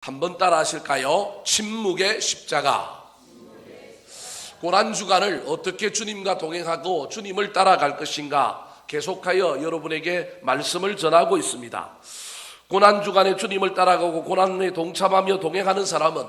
한번 따라 하실까요? 침묵의 십자가. 고난주간을 어떻게 주님과 동행하고 주님을 따라갈 것인가 계속하여 여러분에게 말씀을 전하고 있습니다. 고난주간에 주님을 따라가고 고난에 동참하며 동행하는 사람은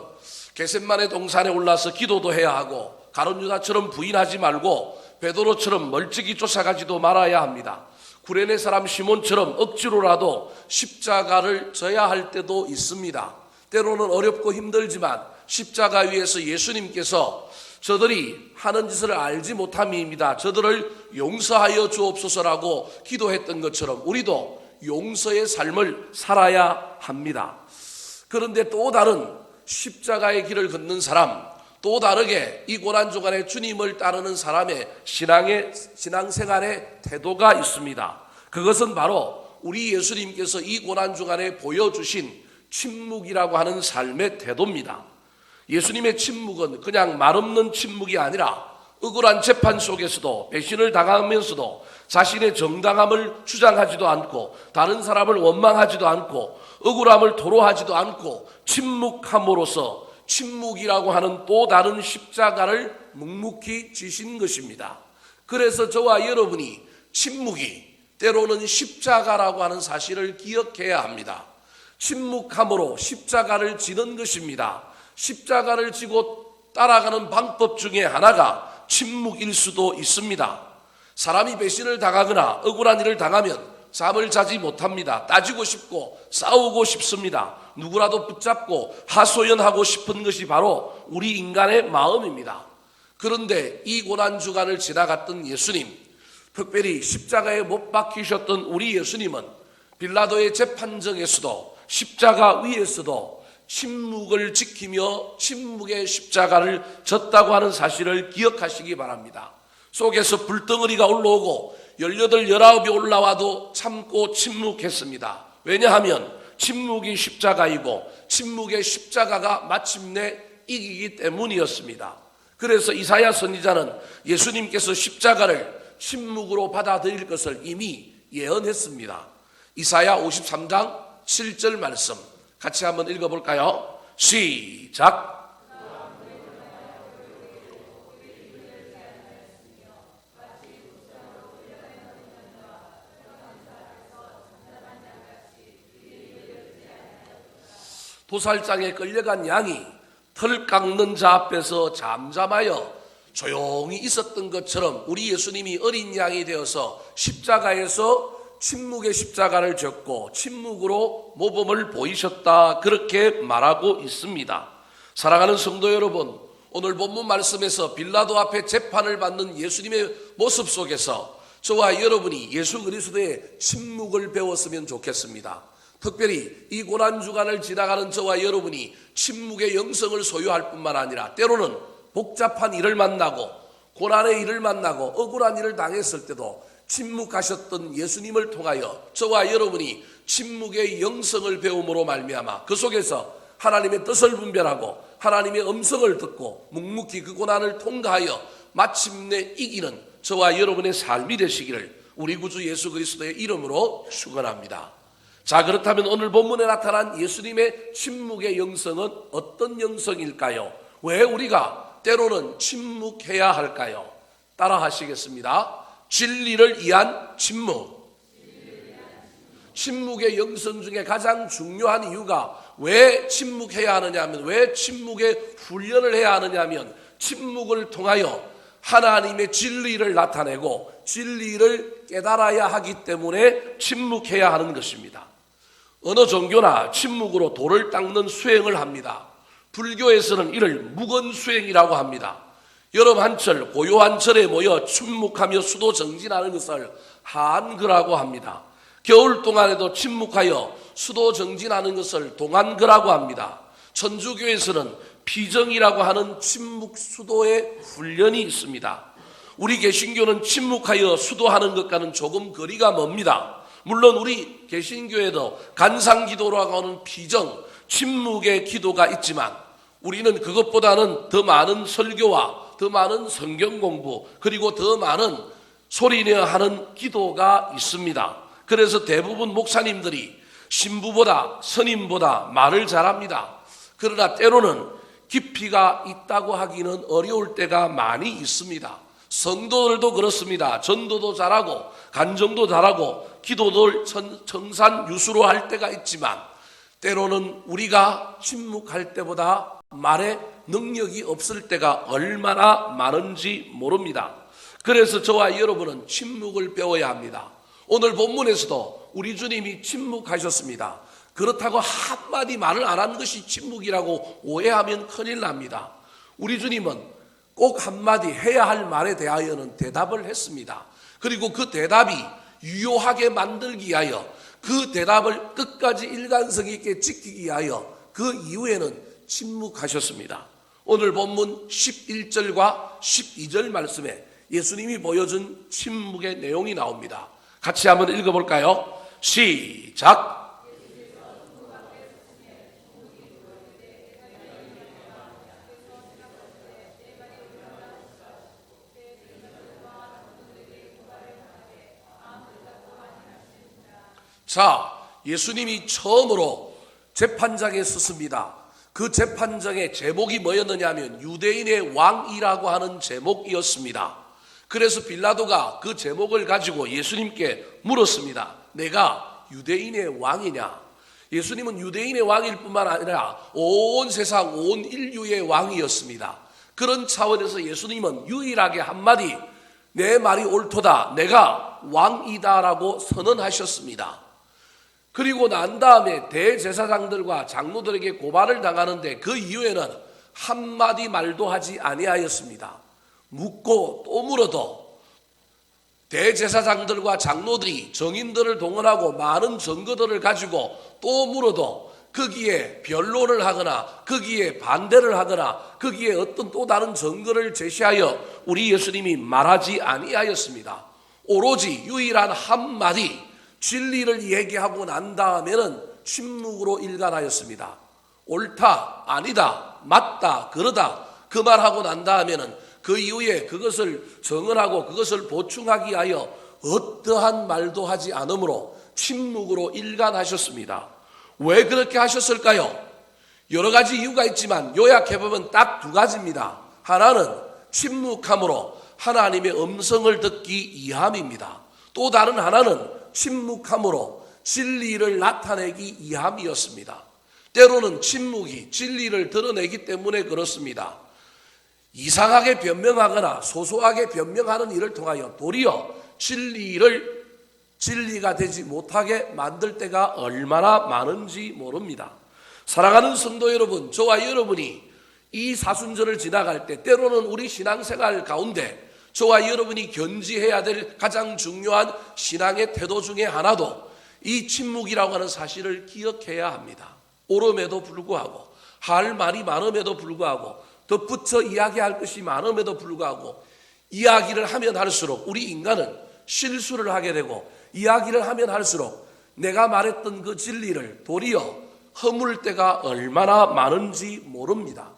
겟셋마네 동산에 올라서 기도도 해야 하고 가룟 유다처럼 부인하지 말고 베드로처럼 멀찍이 쫓아가지도 말아야 합니다. 구레네 사람 시몬처럼 억지로라도 십자가를 져야 할 때도 있습니다. 때로는 어렵고 힘들지만 십자가 위에서 예수님께서 저들이 하는 짓을 알지 못함이입니다. 저들을 용서하여 주옵소서라고 기도했던 것처럼 우리도 용서의 삶을 살아야 합니다. 그런데 또 다른 십자가의 길을 걷는 사람, 또 다르게 이 고난주간에 주님을 따르는 사람의 신앙생활의 태도가 있습니다. 그것은 바로 우리 예수님께서 이 고난주간에 보여주신 침묵이라고 하는 삶의 태도입니다. 예수님의 침묵은 그냥 말없는 침묵이 아니라 억울한 재판 속에서도 배신을 당하면서도 자신의 정당함을 주장하지도 않고 다른 사람을 원망하지도 않고 억울함을 토로하지도 않고 침묵함으로써 침묵이라고 하는 또 다른 십자가를 묵묵히 지신 것입니다. 그래서 저와 여러분이 침묵이 때로는 십자가라고 하는 사실을 기억해야 합니다. 침묵함으로 십자가를 지는 것입니다. 십자가를 지고 따라가는 방법 중에 하나가 침묵일 수도 있습니다. 사람이 배신을 당하거나 억울한 일을 당하면 잠을 자지 못합니다. 따지고 싶고 싸우고 싶습니다. 누구라도 붙잡고 하소연하고 싶은 것이 바로 우리 인간의 마음입니다. 그런데 이 고난주간을 지나갔던 예수님, 특별히 십자가에 못 박히셨던 우리 예수님은 빌라도의 재판정에서도 십자가 위에서도 침묵을 지키며 침묵의 십자가를 졌다고 하는 사실을 기억하시기 바랍니다. 속에서 불덩어리가 올라오고 18, 19이 올라와도 참고 침묵했습니다. 왜냐하면 침묵이 십자가이고 침묵의 십자가가 마침내 이기기 때문이었습니다. 그래서 이사야 선지자는 예수님께서 십자가를 침묵으로 받아들일 것을 이미 예언했습니다. 이사야 53장 7절 말씀 같이 한번 읽어볼까요? 시작! 도살장에 끌려간 양이 털 깎는 자 앞에서 잠잠하여 조용히 있었던 것처럼 우리 예수님이 어린 양이 되어서 십자가에서 침묵의 십자가를 졌고 침묵으로 모범을 보이셨다, 그렇게 말하고 있습니다. 사랑하는 성도 여러분, 오늘 본문 말씀에서 빌라도 앞에 재판을 받는 예수님의 모습 속에서 저와 여러분이 예수 그리스도의 침묵을 배웠으면 좋겠습니다. 특별히 이 고난주간을 지나가는 저와 여러분이 침묵의 영성을 소유할 뿐만 아니라 때로는 복잡한 일을 만나고 고난의 일을 만나고 억울한 일을 당했을 때도 침묵하셨던 예수님을 통하여 저와 여러분이 침묵의 영성을 배움으로 말미암아 그 속에서 하나님의 뜻을 분별하고 하나님의 음성을 듣고 묵묵히 그 고난을 통과하여 마침내 이기는 저와 여러분의 삶이 되시기를 우리 구주 예수 그리스도의 이름으로 축원합니다. 자, 그렇다면 오늘 본문에 나타난 예수님의 침묵의 영성은 어떤 영성일까요? 왜 우리가 때로는 침묵해야 할까요? 따라 하시겠습니다. 진리를 위한 침묵. 침묵의 영성 중에 가장 중요한 이유가 왜 침묵해야 하느냐 하면, 왜 침묵의 훈련을 해야 하느냐 하면 침묵을 통하여 하나님의 진리를 나타내고 진리를 깨달아야 하기 때문에 침묵해야 하는 것입니다. 어느 종교나 침묵으로 돌을 닦는 수행을 합니다. 불교에서는 이를 묵언수행이라고 합니다. 여름 한철 고요한 절에 모여 침묵하며 수도 정진하는 것을 한거라고 합니다. 겨울 동안에도 침묵하여 수도 정진하는 것을 동안거라고 합니다. 천주교에서는 피정이라고 하는 침묵 수도의 훈련이 있습니다. 우리 개신교는 침묵하여 수도하는 것과는 조금 거리가 멉니다. 물론 우리 개신교에도 간상기도라고 하는 피정, 침묵의 기도가 있지만 우리는 그것보다는 더 많은 설교와 더 많은 성경 공부, 그리고 더 많은 소리내어 하는 기도가 있습니다. 그래서 대부분 목사님들이 신부보다 스님보다 말을 잘합니다. 그러나 때로는 깊이가 있다고 하기는 어려울 때가 많이 있습니다. 성도들도 그렇습니다. 전도도 잘하고 간정도 잘하고 기도도 청산유수로 할 때가 있지만 때로는 우리가 침묵할 때보다 말에 능력이 없을 때가 얼마나 많은지 모릅니다. 그래서 저와 여러분은 침묵을 배워야 합니다. 오늘 본문에서도 우리 주님이 침묵하셨습니다. 그렇다고 한마디 말을 안 한 것이 침묵이라고 오해하면 큰일 납니다. 우리 주님은 꼭 한마디 해야 할 말에 대하여는 대답을 했습니다. 그리고 그 대답이 유효하게 만들기 위하여 그 대답을 끝까지 일관성 있게 지키기 위하여 그 이후에는 침묵하셨습니다. 오늘 본문 11절과 12절 말씀에 예수님이 보여준 침묵의 내용이 나옵니다. 같이 한번 읽어볼까요? 시작! 자, 예수님이 처음으로 재판장에 섰습니다. 그 재판장의 제목이 뭐였느냐 하면 유대인의 왕이라고 하는 제목이었습니다. 그래서 빌라도가 그 제목을 가지고 예수님께 물었습니다. 내가 유대인의 왕이냐? 예수님은 유대인의 왕일 뿐만 아니라 온 세상 온 인류의 왕이었습니다. 그런 차원에서 예수님은 유일하게 한마디 내 말이 옳도다, 내가 왕이다라고 선언하셨습니다. 그리고 난 다음에 대제사장들과 장로들에게 고발을 당하는데 그 이후에는 한마디 말도 하지 아니하였습니다. 묻고 또 물어도 대제사장들과 장로들이 정인들을 동원하고 많은 증거들을 가지고 또 물어도 거기에 변론을 하거나 거기에 반대를 하거나 거기에 어떤 또 다른 증거를 제시하여 우리 예수님이 말하지 아니하였습니다. 오로지 유일한 한마디 진리를 얘기하고 난 다음에는 침묵으로 일관하였습니다. 옳다, 아니다, 맞다, 그러다 그 말하고 난 다음에는 그 이후에 그것을 정언하고 그것을 보충하기 위하여 어떠한 말도 하지 않으므로 침묵으로 일관하셨습니다. 왜 그렇게 하셨을까요? 여러 가지 이유가 있지만 요약해보면 딱 두 가지입니다. 하나는 침묵함으로 하나님의 음성을 듣기 이함입니다. 또 다른 하나는 침묵함으로 진리를 나타내기 이함이었습니다. 때로는 침묵이 진리를 드러내기 때문에 그렇습니다. 이상하게 변명하거나 소소하게 변명하는 일을 통하여 도리어 진리가 되지 못하게 만들 때가 얼마나 많은지 모릅니다. 사랑하는 성도 여러분, 저와 여러분이 이 사순절을 지나갈 때 때로는 우리 신앙생활 가운데 저와 여러분이 견지해야 될 가장 중요한 신앙의 태도 중에 하나도 이 침묵이라고 하는 사실을 기억해야 합니다. 옳음에도 불구하고 할 말이 많음에도 불구하고 덧붙여 이야기할 것이 많음에도 불구하고 이야기를 하면 할수록 우리 인간은 실수를 하게 되고 이야기를 하면 할수록 내가 말했던 그 진리를 도리어 허물 때가 얼마나 많은지 모릅니다.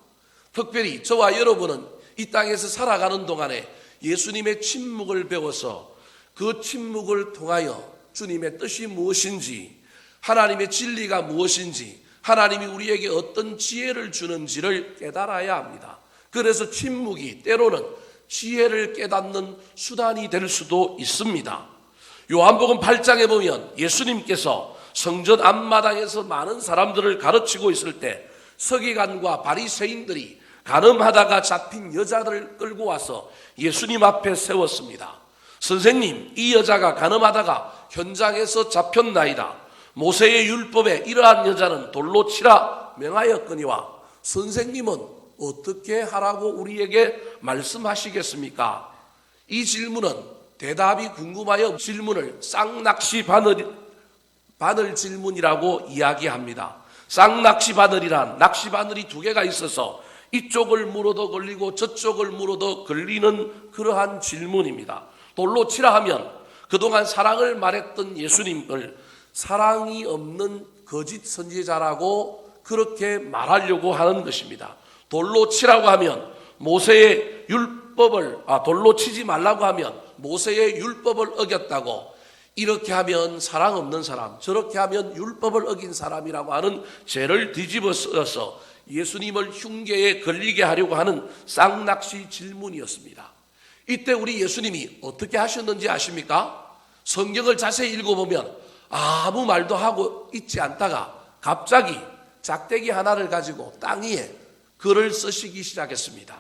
특별히 저와 여러분은 이 땅에서 살아가는 동안에 예수님의 침묵을 배워서 그 침묵을 통하여 주님의 뜻이 무엇인지, 하나님의 진리가 무엇인지, 하나님이 우리에게 어떤 지혜를 주는지를 깨달아야 합니다. 그래서 침묵이 때로는 지혜를 깨닫는 수단이 될 수도 있습니다. 요한복음 8장에 보면 예수님께서 성전 앞마당에서 많은 사람들을 가르치고 있을 때 서기관과 바리새인들이 간음하다가 잡힌 여자를 끌고 와서 예수님 앞에 세웠습니다. 선생님, 이 여자가 간음하다가 현장에서 잡혔나이다. 모세의 율법에 이러한 여자는 돌로 치라 명하였거니와 선생님은 어떻게 하라고 우리에게 말씀하시겠습니까? 이 질문은 대답이 궁금하여 질문을 쌍낚시 바늘 질문이라고 이야기합니다. 쌍낚시 바늘이란 낚시 바늘이 두 개가 있어서 이쪽을 물어도 걸리고 저쪽을 물어도 걸리는 그러한 질문입니다. 돌로 치라 하면 그동안 사랑을 말했던 예수님을 사랑이 없는 거짓 선지자라고 그렇게 말하려고 하는 것입니다. 돌로 치라고 하면 모세의 율법을 돌로 치지 말라고 하면 모세의 율법을 어겼다고, 이렇게 하면 사랑 없는 사람, 저렇게 하면 율법을 어긴 사람이라고 하는 죄를 뒤집어 써서 예수님을 흉계에 걸리게 하려고 하는 쌍낚시 질문이었습니다. 이때 우리 예수님이 어떻게 하셨는지 아십니까? 성경을 자세히 읽어보면 아무 말도 하고 있지 않다가 갑자기 작대기 하나를 가지고 땅 위에 글을 쓰시기 시작했습니다.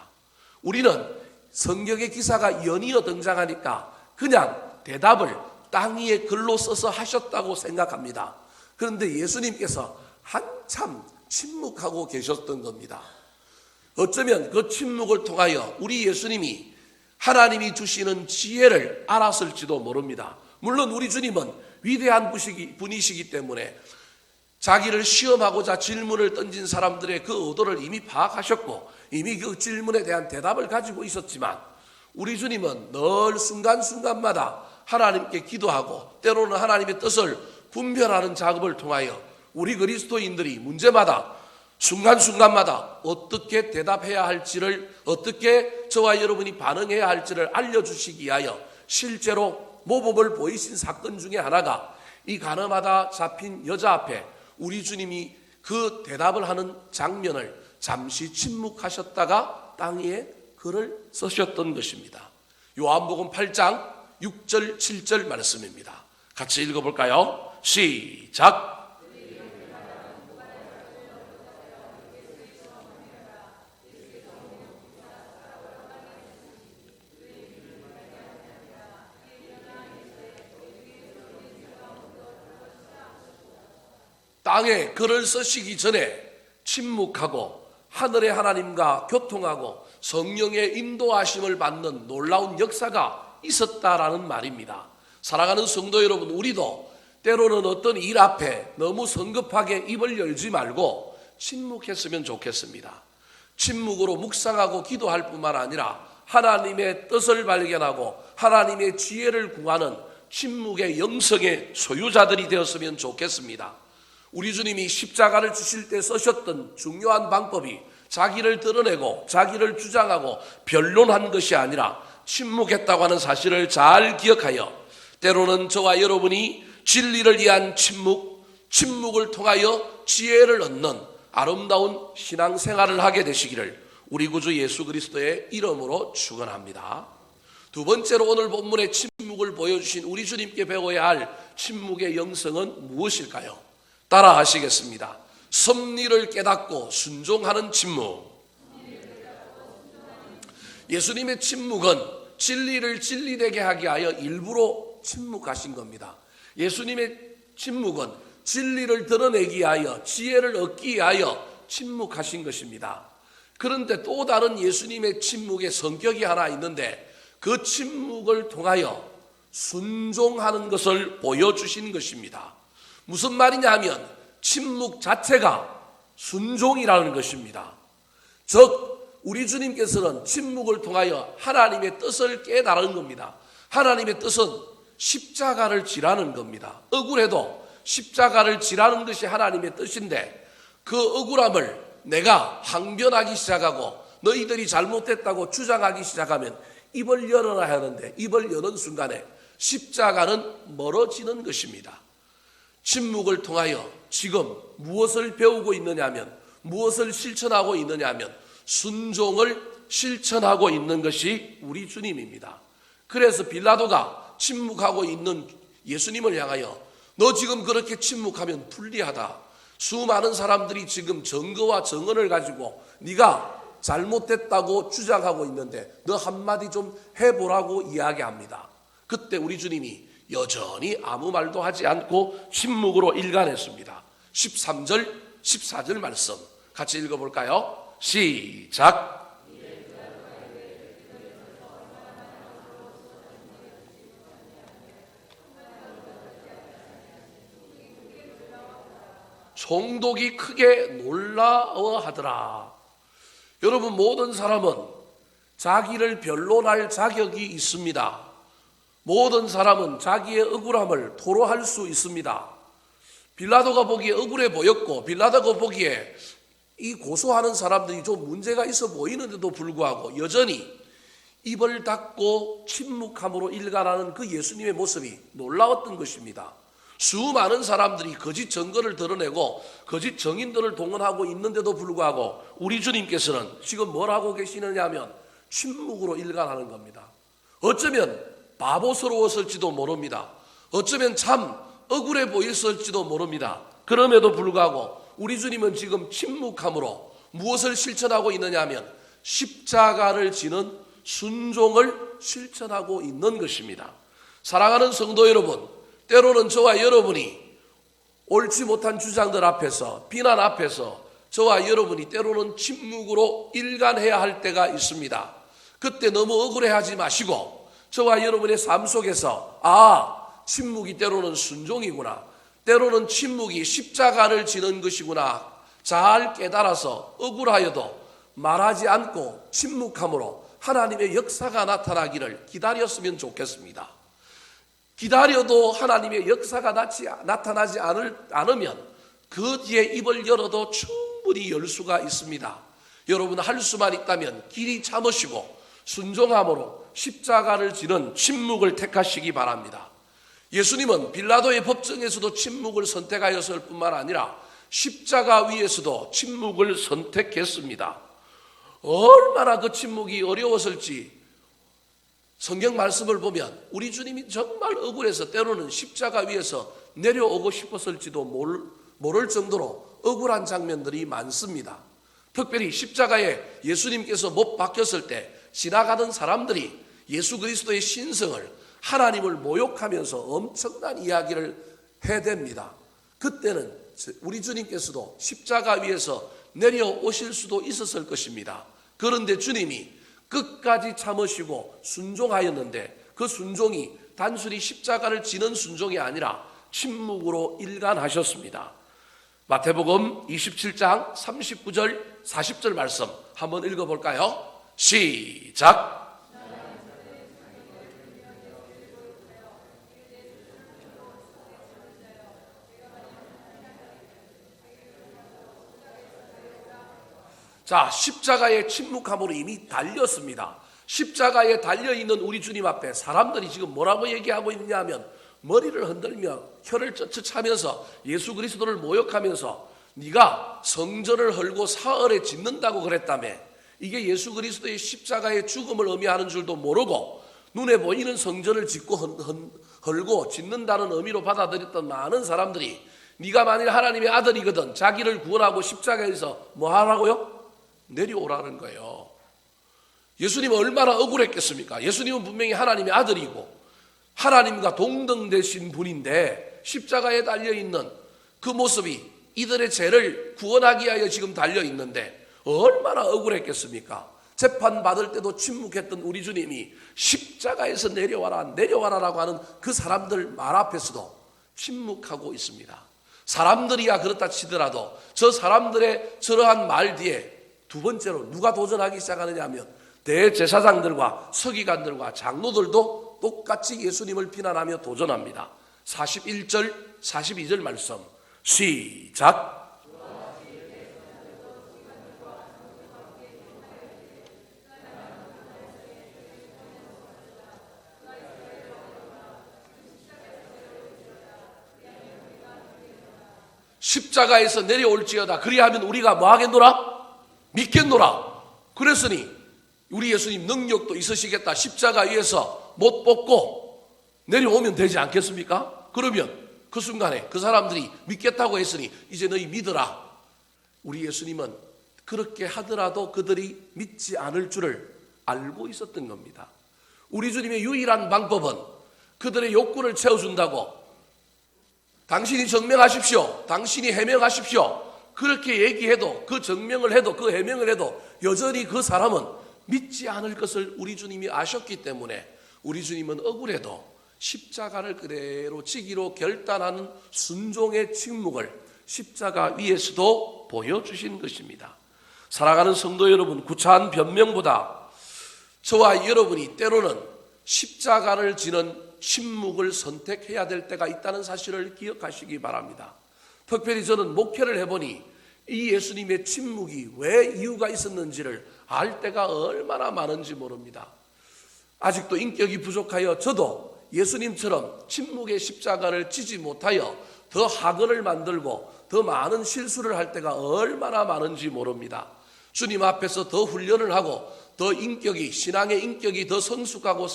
우리는 성경의 기사가 연이어 등장하니까 그냥 대답을 땅 위에 글로 써서 하셨다고 생각합니다. 그런데 예수님께서 한참 침묵하고 계셨던 겁니다. 어쩌면 그 침묵을 통하여 우리 예수님이 하나님이 주시는 지혜를 알았을지도 모릅니다. 물론 우리 주님은 위대한 분이시기 때문에 자기를 시험하고자 질문을 던진 사람들의 그 의도를 이미 파악하셨고 이미 그 질문에 대한 대답을 가지고 있었지만 우리 주님은 늘 순간순간마다 하나님께 기도하고 때로는 하나님의 뜻을 분별하는 작업을 통하여 우리 그리스도인들이 문제마다 순간순간마다 어떻게 대답해야 할지를, 어떻게 저와 여러분이 반응해야 할지를 알려주시기 위하여 실제로 모범을 보이신 사건 중에 하나가 이 가늠하다 잡힌 여자 앞에 우리 주님이 그 대답을 하는 장면을 잠시 침묵하셨다가 땅 위에 글을 쓰셨던 것입니다. 요한복음 8장 6절 7절 말씀입니다. 같이 읽어볼까요? 시작. 땅에 글을 쓰시기 전에 침묵하고 하늘의 하나님과 교통하고 성령의 인도하심을 받는 놀라운 역사가 있었다라는 말입니다. 사랑하는 성도 여러분, 우리도 때로는 어떤 일 앞에 너무 성급하게 입을 열지 말고 침묵했으면 좋겠습니다. 침묵으로 묵상하고 기도할 뿐만 아니라 하나님의 뜻을 발견하고 하나님의 지혜를 구하는 침묵의 영성의 소유자들이 되었으면 좋겠습니다. 우리 주님이 십자가를 지실 때 쓰셨던 중요한 방법이 자기를 드러내고 자기를 주장하고 변론한 것이 아니라 침묵했다고 하는 사실을 잘 기억하여 때로는 저와 여러분이 진리를 위한 침묵을 통하여 지혜를 얻는 아름다운 신앙생활을 하게 되시기를 우리 구주 예수 그리스도의 이름으로 축원합니다. 두 번째로 오늘 본문의 침묵을 보여주신 우리 주님께 배워야 할 침묵의 영성은 무엇일까요? 따라 하시겠습니다. 섭리를 깨닫고 순종하는 침묵. 예수님의 침묵은 진리를 진리되게 하게 하여 일부러 침묵하신 겁니다. 예수님의 침묵은 진리를 드러내기 위하여 지혜를 얻기 위하여 침묵하신 것입니다. 그런데 또 다른 예수님의 침묵의 성격이 하나 있는데 그 침묵을 통하여 순종하는 것을 보여주신 것입니다. 무슨 말이냐 하면 침묵 자체가 순종이라는 것입니다. 즉 우리 주님께서는 침묵을 통하여 하나님의 뜻을 깨달은 겁니다. 하나님의 뜻은 십자가를 지라는 겁니다. 억울해도 십자가를 지라는 것이 하나님의 뜻인데 그 억울함을 내가 항변하기 시작하고 너희들이 잘못했다고 주장하기 시작하면 입을 열어야 하는데 입을 여는 순간에 십자가는 멀어지는 것입니다. 침묵을 통하여 지금 무엇을 배우고 있느냐 하면 무엇을 실천하고 있느냐 하면 순종을 실천하고 있는 것이 우리 주님입니다. 그래서 빌라도가 침묵하고 있는 예수님을 향하여 너 지금 그렇게 침묵하면 불리하다. 수많은 사람들이 지금 증거와 증언을 가지고 네가 잘못됐다고 주장하고 있는데 너 한마디 좀 해보라고 이야기합니다. 그때 우리 주님이 여전히 아무 말도 하지 않고 침묵으로 일관했습니다. 13절 14절 말씀 같이 읽어볼까요? 시작. 총독이 크게 놀라워하더라. 여러분, 모든 사람은 자기를 변론할 자격이 있습니다. 모든 사람은 자기의 억울함을 토로할 수 있습니다. 빌라도가 보기에 억울해 보였고 빌라도가 보기에 이 고소하는 사람들이 좀 문제가 있어 보이는데도 불구하고 여전히 입을 닫고 침묵함으로 일관하는 그 예수님의 모습이 놀라웠던 것입니다. 수많은 사람들이 거짓 증거를 드러내고 거짓 증인들을 동원하고 있는데도 불구하고 우리 주님께서는 지금 뭘 하고 계시느냐 하면 침묵으로 일관하는 겁니다. 어쩌면 바보스러웠을지도 모릅니다. 어쩌면 참 억울해 보였을지도 모릅니다. 그럼에도 불구하고 우리 주님은 지금 침묵함으로 무엇을 실천하고 있느냐 하면 십자가를 지는 순종을 실천하고 있는 것입니다. 사랑하는 성도 여러분, 때로는 저와 여러분이 옳지 못한 주장들 앞에서, 비난 앞에서 저와 여러분이 때로는 침묵으로 일관해야 할 때가 있습니다. 그때 너무 억울해하지 마시고 저와 여러분의 삶 속에서 침묵이 때로는 순종이구나, 때로는 침묵이 십자가를 지는 것이구나 잘 깨달아서 억울하여도 말하지 않고 침묵함으로 하나님의 역사가 나타나기를 기다렸으면 좋겠습니다. 기다려도 하나님의 역사가 나타나지 않으면 그 뒤에 입을 열어도 충분히 열 수가 있습니다. 여러분, 할 수만 있다면 길이 참으시고 순종함으로 십자가를 지는 침묵을 택하시기 바랍니다. 예수님은 빌라도의 법정에서도 침묵을 선택하였을 뿐만 아니라 십자가 위에서도 침묵을 선택했습니다. 얼마나 그 침묵이 어려웠을지 성경 말씀을 보면 우리 주님이 정말 억울해서 때로는 십자가 위에서 내려오고 싶었을지도 모를 정도로 억울한 장면들이 많습니다. 특별히 십자가에 예수님께서 못 박혔을 때 지나가던 사람들이 예수 그리스도의 신성을, 하나님을 모욕하면서 엄청난 이야기를 해댑니다. 그때는 우리 주님께서도 십자가 위에서 내려오실 수도 있었을 것입니다. 그런데 주님이 끝까지 참으시고 순종하였는데 그 순종이 단순히 십자가를 지는 순종이 아니라 침묵으로 일관하셨습니다. 마태복음 27장 39절 40절 말씀 한번 읽어볼까요? 시작! 자, 십자가의 침묵함으로 이미 달렸습니다. 십자가에 달려있는 우리 주님 앞에 사람들이 지금 뭐라고 얘기하고 있느냐 하면 머리를 흔들며 혀를 쩌쩌차면서 예수 그리스도를 모욕하면서 네가 성전을 헐고 사흘에 짓는다고 그랬다며, 이게 예수 그리스도의 십자가의 죽음을 의미하는 줄도 모르고 눈에 보이는 성전을 짓고 헐고 짓는다는 의미로 받아들였던 많은 사람들이 네가 만일 하나님의 아들이거든 자기를 구원하고 십자가에서 뭐 하라고요? 내려오라는 거예요. 예수님은 얼마나 억울했겠습니까? 예수님은 분명히 하나님의 아들이고 하나님과 동등되신 분인데 십자가에 달려있는 그 모습이 이들의 죄를 구원하기 위하여 지금 달려있는데 얼마나 억울했겠습니까? 재판받을 때도 침묵했던 우리 주님이 십자가에서 내려와라라고 하는 그 사람들 말 앞에서도 침묵하고 있습니다. 사람들이야 그렇다 치더라도 저 사람들의 저러한 말 뒤에 두 번째로 누가 도전하기 시작하느냐 하면 대제사장들과 서기관들과 장로들도 똑같이 예수님을 비난하며 도전합니다. 41절 42절 말씀 시작! 십자가에서 내려올지어다 그리하면 우리가 뭐 하겠노라? 믿겠노라. 그랬으니 우리 예수님 능력도 있으시겠다. 십자가 위에서 못 벗고 내려오면 되지 않겠습니까? 그러면 그 순간에 그 사람들이 믿겠다고 했으니 이제 너희 믿어라. 우리 예수님은 그렇게 하더라도 그들이 믿지 않을 줄을 알고 있었던 겁니다. 우리 주님의 유일한 방법은 그들의 욕구를 채워준다고 당신이 증명하십시오, 당신이 해명하십시오 그렇게 얘기해도, 그 증명을 해도, 그 해명을 해도 여전히 그 사람은 믿지 않을 것을 우리 주님이 아셨기 때문에 우리 주님은 억울해도 십자가를 그대로 지기로 결단하는 순종의 침묵을 십자가 위에서도 보여주신 것입니다. 사랑하는 성도 여러분, 구차한 변명보다 저와 여러분이 때로는 십자가를 지는 침묵을 선택해야 될 때가 있다는 사실을 기억하시기 바랍니다. 특별히 저는 목회를 해보니 이 예수님의 침묵이 왜 이유가 있었는지를 알 때가 얼마나 많은지 모릅니다. 아직도 인격이 부족하여 저도 예수님처럼 침묵의 십자가를 지지 못하여 더 학언을 만들고 더 많은 실수를 할 때가 얼마나 많은지 모릅니다. 주님 앞에서 더 훈련을 하고 더 인격이, 신앙의 인격이 더 성숙하고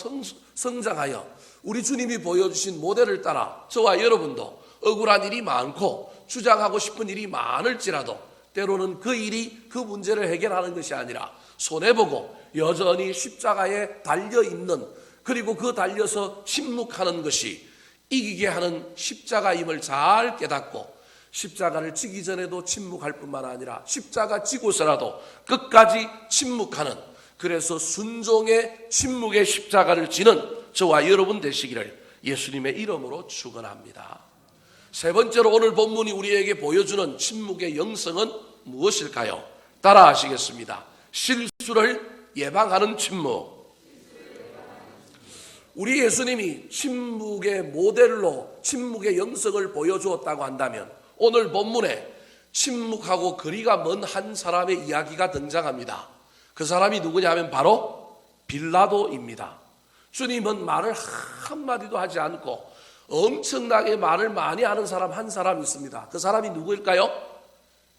성장하여 우리 주님이 보여주신 모델을 따라 저와 여러분도 억울한 일이 많고 주장하고 싶은 일이 많을지라도 때로는 그 일이 그 문제를 해결하는 것이 아니라 손해보고 여전히 십자가에 달려있는, 그리고 그 달려서 침묵하는 것이 이기게 하는 십자가임을 잘 깨닫고 십자가를 지기 전에도 침묵할 뿐만 아니라 십자가 지고서라도 끝까지 침묵하는, 그래서 순종의 침묵의 십자가를 지는 저와 여러분 되시기를 예수님의 이름으로 축원합니다. 세 번째로 오늘 본문이 우리에게 보여주는 침묵의 영성은 무엇일까요? 따라 하시겠습니다. 실수를 예방하는 침묵. 우리 예수님이 침묵의 모델로 침묵의 영성을 보여주었다고 한다면 오늘 본문에 침묵하고 거리가 먼 한 사람의 이야기가 등장합니다. 그 사람이 누구냐 하면 바로 빌라도입니다. 주님은 말을 한마디도 하지 않고 엄청나게 말을 많이 하는 사람 한 사람 있습니다. 그 사람이 누구일까요?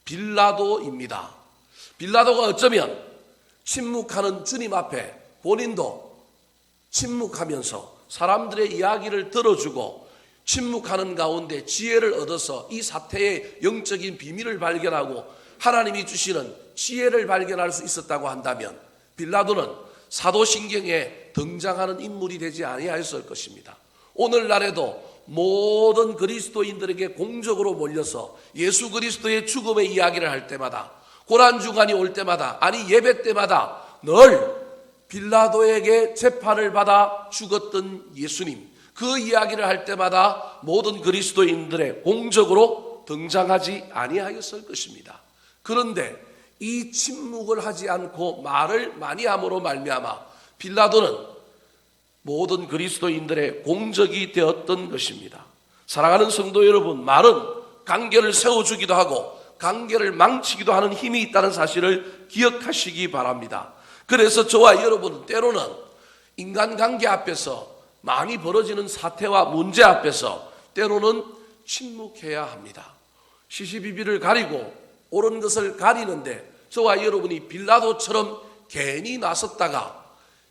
빌라도입니다. 빌라도가 어쩌면 침묵하는 주님 앞에 본인도 침묵하면서 사람들의 이야기를 들어주고 침묵하는 가운데 지혜를 얻어서 이 사태의 영적인 비밀을 발견하고 하나님이 주시는 지혜를 발견할 수 있었다고 한다면 빌라도는 사도신경에 등장하는 인물이 되지 아니하였을 것입니다. 오늘날에도 모든 그리스도인들에게 공적으로 몰려서 예수 그리스도의 죽음의 이야기를 할 때마다, 고난주간이 올 때마다, 아니 예배 때마다 늘 빌라도에게 재판을 받아 죽었던 예수님, 그 이야기를 할 때마다 모든 그리스도인들의 공적으로 등장하지 아니하였을 것입니다. 그런데 이 침묵을 하지 않고 말을 많이 함으로 말미암아 빌라도는 모든 그리스도인들의 공적이 되었던 것입니다. 사랑하는 성도 여러분, 말은 관계를 세워주기도 하고 관계를 망치기도 하는 힘이 있다는 사실을 기억하시기 바랍니다. 그래서 저와 여러분은 때로는 인간관계 앞에서 많이 벌어지는 사태와 문제 앞에서 때로는 침묵해야 합니다. 시시비비를 가리고 옳은 것을 가리는데 저와 여러분이 빌라도처럼 괜히 나섰다가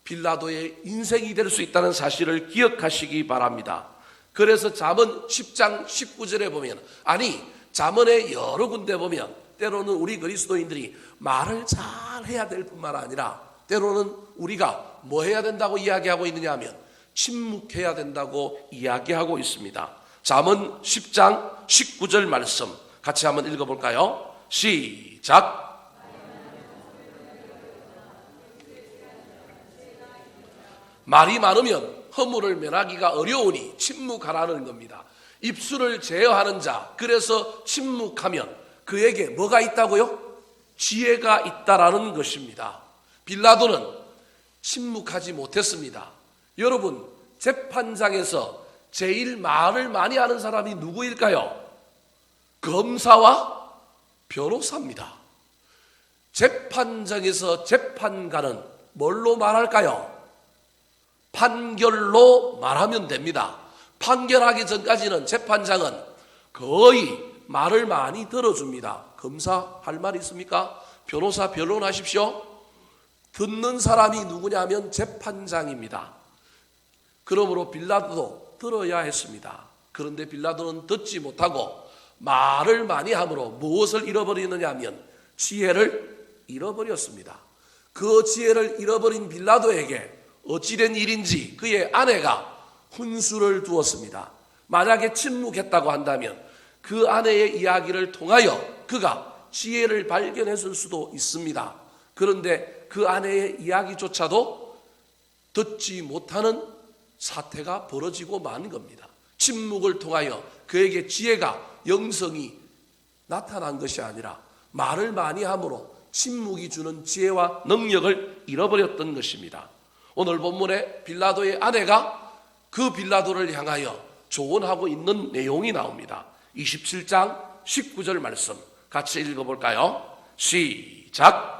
빌라도의 인생이 될 수 있다는 사실을 기억하시기 바랍니다. 그래서 잠언 10장 19절에 보면, 아니 잠언의 여러 군데 보면 때로는 우리 그리스도인들이 말을 잘 해야 될 뿐만 아니라 때로는 우리가 뭐 해야 된다고 이야기하고 있느냐 하면 침묵해야 된다고 이야기하고 있습니다. 잠언 10장 19절 말씀 같이 한번 읽어볼까요? 시작. 말이 많으면 허물을 면하기가 어려우니 침묵하라는 겁니다. 입술을 제어하는 자, 그래서 침묵하면 그에게 뭐가 있다고요? 지혜가 있다라는 것입니다. 빌라도는 침묵하지 못했습니다. 여러분, 재판장에서 제일 말을 많이 하는 사람이 누구일까요? 검사와 변호사입니다. 재판장에서 재판관은 뭘로 말할까요? 판결로 말하면 됩니다. 판결하기 전까지는 재판장은 거의 말을 많이 들어줍니다. 검사 할 말 있습니까? 변호사 변론하십시오. 듣는 사람이 누구냐 하면 재판장입니다. 그러므로 빌라도도 들어야 했습니다. 그런데 빌라도는 듣지 못하고 말을 많이 함으로 무엇을 잃어버리느냐 하면 지혜를 잃어버렸습니다. 그 지혜를 잃어버린 빌라도에게 어찌된 일인지 그의 아내가 훈수를 두었습니다. 만약에 침묵했다고 한다면 그 아내의 이야기를 통하여 그가 지혜를 발견했을 수도 있습니다. 그런데 그 아내의 이야기조차도 듣지 못하는 사태가 벌어지고 만 겁니다. 침묵을 통하여 그에게 지혜가, 영성이 나타난 것이 아니라 말을 많이 함으로 침묵이 주는 지혜와 능력을 잃어버렸던 것입니다. 오늘 본문에 빌라도의 아내가 그 빌라도를 향하여 조언하고 있는 내용이 나옵니다. 27장 19절 말씀 같이 읽어볼까요? 시작.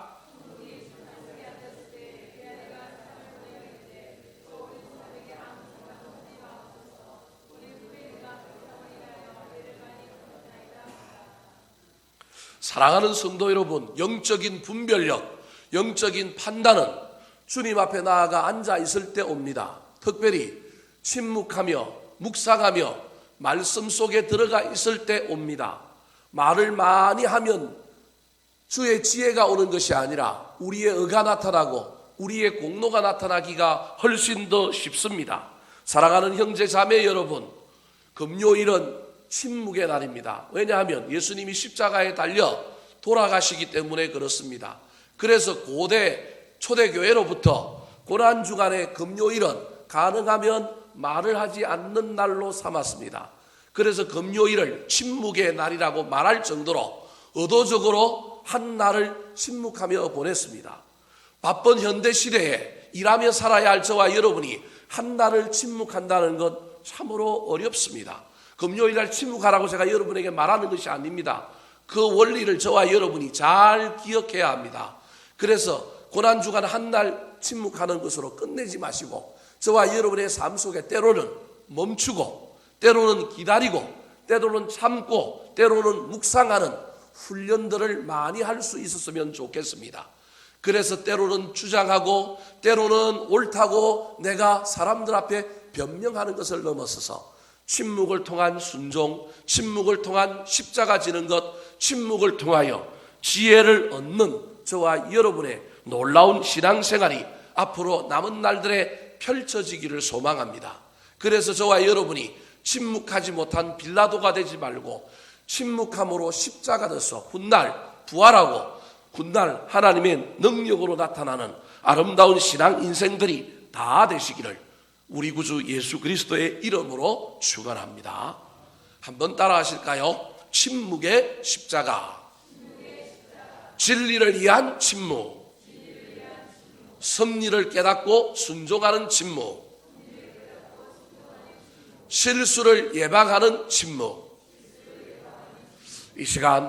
사랑하는 성도 여러분, 영적인 분별력, 영적인 판단은 주님 앞에 나아가 앉아 있을 때 옵니다. 특별히 침묵하며 묵상하며 말씀 속에 들어가 있을 때 옵니다. 말을 많이 하면 주의 지혜가 오는 것이 아니라 우리의 의가 나타나고 우리의 공로가 나타나기가 훨씬 더 쉽습니다. 사랑하는 형제 자매 여러분, 금요일은 침묵의 날입니다. 왜냐하면 예수님이 십자가에 달려 돌아가시기 때문에 그렇습니다. 그래서 고대 초대교회로부터 고난주간의 금요일은 가능하면 말을 하지 않는 날로 삼았습니다. 그래서 금요일을 침묵의 날이라고 말할 정도로 의도적으로 한 날을 침묵하며 보냈습니다. 바쁜 현대시대에 일하며 살아야 할 저와 여러분이 한 날을 침묵한다는 건 참으로 어렵습니다. 금요일날 침묵하라고 제가 여러분에게 말하는 것이 아닙니다. 그 원리를 저와 여러분이 잘 기억해야 합니다. 그래서 고난주간 한 날 침묵하는 것으로 끝내지 마시고 저와 여러분의 삶 속에 때로는 멈추고 때로는 기다리고 때로는 참고 때로는 묵상하는 훈련들을 많이 할 수 있었으면 좋겠습니다. 그래서 때로는 주장하고 때로는 옳다고 내가 사람들 앞에 변명하는 것을 넘어서서 침묵을 통한 순종, 침묵을 통한 십자가 지는 것, 침묵을 통하여 지혜를 얻는 저와 여러분의 놀라운 신앙생활이 앞으로 남은 날들에 펼쳐지기를 소망합니다. 그래서 저와 여러분이 침묵하지 못한 빌라도가 되지 말고 침묵함으로 십자가 돼서 훗날 부활하고 훗날 하나님의 능력으로 나타나는 아름다운 신앙 인생들이 다 되시기를 우리 구주 예수 그리스도의 이름으로 축원합니다. 한번 따라 하실까요? 침묵의 십자가. 진리를 위한 침묵. 섭리를 깨닫고 순종하는 침묵. 실수를 예방하는 침묵. 이 시간